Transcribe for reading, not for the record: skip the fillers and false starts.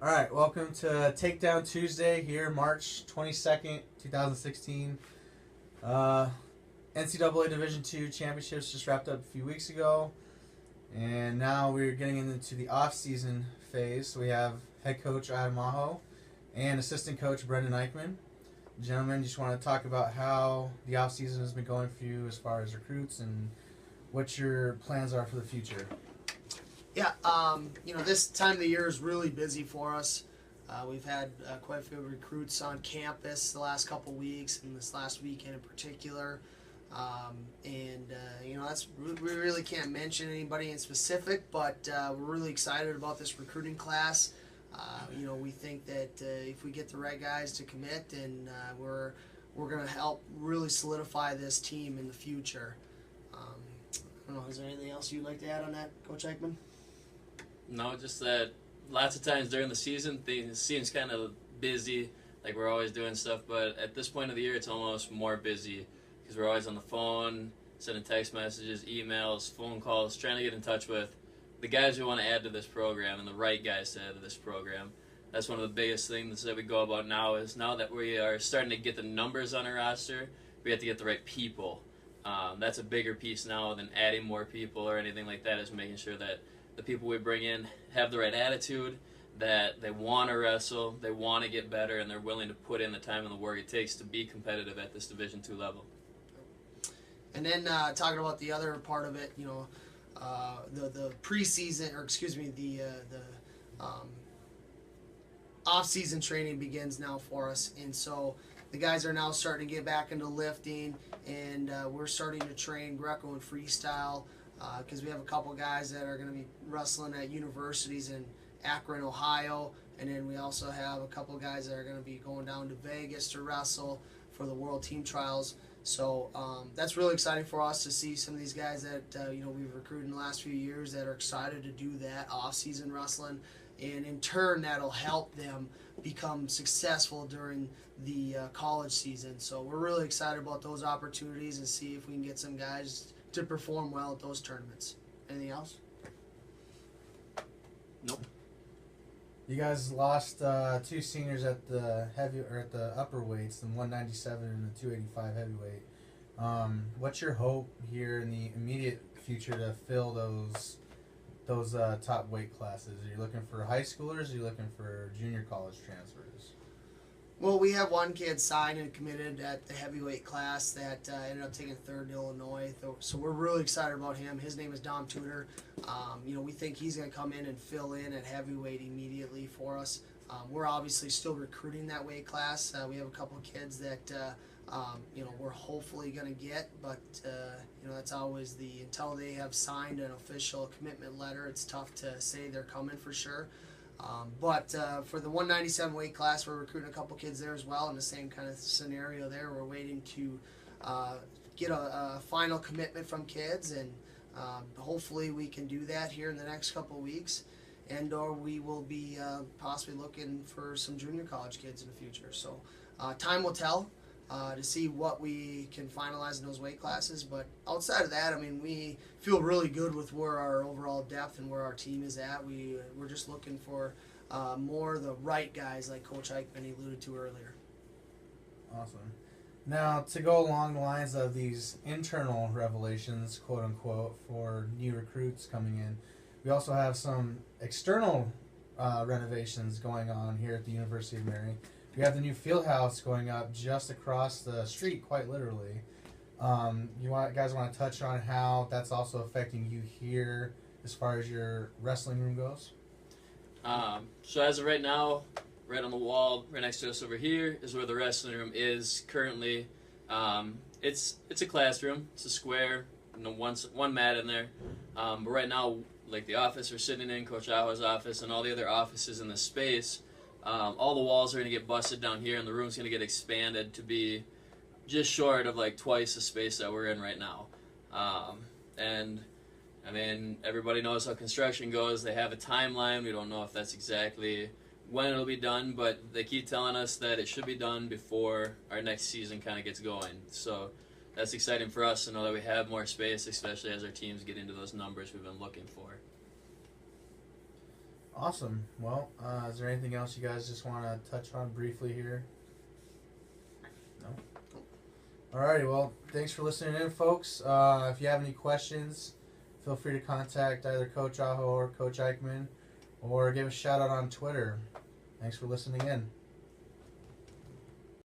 All right, welcome to Takedown Tuesday here, March 22nd, 2016. NCAA Division II championships just wrapped up a few weeks ago, and now we're getting into the off-season phase. So we have head coach Adam Maho and assistant coach Brendan Eichman. Gentlemen, just want to talk about how the off-season has been going for you as far as recruits and what your plans are for the future. Yeah, this time of the year is really busy for us. We've had quite a few recruits on campus the last couple weeks, and this last weekend in particular. We really can't mention anybody in specific, but we're really excited about this recruiting class. We think that if we get the right guys to commit, and we're going to help really solidify this team in the future. I don't know, is there anything else you'd like to add on that, Coach Eichman? No, just that lots of times during the season, things seems kind of busy, like we're always doing stuff, but at this point of the year, it's almost more busy because we're always on the phone, sending text messages, emails, phone calls, trying to get in touch with the guys we want to add to this program and the right guys to add to this program. That's one of the biggest things that we go about now is now that we are starting to get the numbers on our roster, we have to get the right people. That's a bigger piece now than adding more people or anything like that, is making sure that the people we bring in have the right attitude, that they want to wrestle, they want to get better, and they're willing to put in the time and the work it takes to be competitive at this Division II level. And then talking about the other part of it, the preseason, or excuse me, the off-season training begins now for us, and so the guys are now starting to get back into lifting, and we're starting to train Greco and freestyle. Because we have a couple guys that are going to be wrestling at universities in Akron, Ohio, and then we also have a couple guys that are going to be going down to Vegas to wrestle for the World Team Trials. So that's really exciting for us to see some of these guys that we've recruited in the last few years that are excited to do that off-season wrestling, and in turn that'll help them become successful during the college season. So we're really excited about those opportunities and see if we can get some guys to perform well at those tournaments. Anything else? Nope. You guys lost two seniors at the upper weights, the 197 and the 285 heavyweight. What's your hope here in the immediate future to fill those top weight classes? Are you looking for high schoolers? Are you looking for junior college transfers? Well, we have one kid signed and committed at the heavyweight class that ended up taking third in Illinois. So we're really excited about him. His name is Dom Tudor. We think he's going to come in and fill in at heavyweight immediately for us. We're obviously still recruiting that weight class. We have a couple of kids that we're hopefully going to get, but that's always until they have signed an official commitment letter, it's tough to say they're coming for sure. But for the 197 weight class, we're recruiting a couple kids there as well in the same kind of scenario there. We're waiting to get a final commitment from kids, and hopefully we can do that here in the next couple of weeks, and or we will be possibly looking for some junior college kids in the future. So time will tell to see what we can finalize in those weight classes. But outside of that, we feel really good with where our overall depth and where our team is at. We're just looking for more of the right guys, like Coach Eichman alluded to earlier. Awesome. Now, to go along the lines of these internal revelations, quote unquote, for new recruits coming in, we also have some external renovations going on here at the University of Mary. We have the new field house going up just across the street, quite literally. Guys want to touch on how that's also affecting you here as far as your wrestling room goes? So as of right now, right on the wall, right next to us over here, is where the wrestling room is currently. It's a classroom. It's a square, one mat in there. But right now, like the office we're sitting in, Coach Aho's office, and all the other offices in the space, all the walls are going to get busted down here, and the room's going to get expanded to be just short of like twice the space that we're in right now. Everybody knows how construction goes. They have a timeline. We don't know if that's exactly when it'll be done, but they keep telling us that it should be done before our next season kind of gets going. So that's exciting for us to know that we have more space, especially as our teams get into those numbers we've been looking for. Awesome. Well, is there anything else you guys just want to touch on briefly here? No? Alrighty, well, thanks for listening in, folks. If you have any questions, feel free to contact either Coach Aho or Coach Eichmann, or give a shout out on Twitter. Thanks for listening in.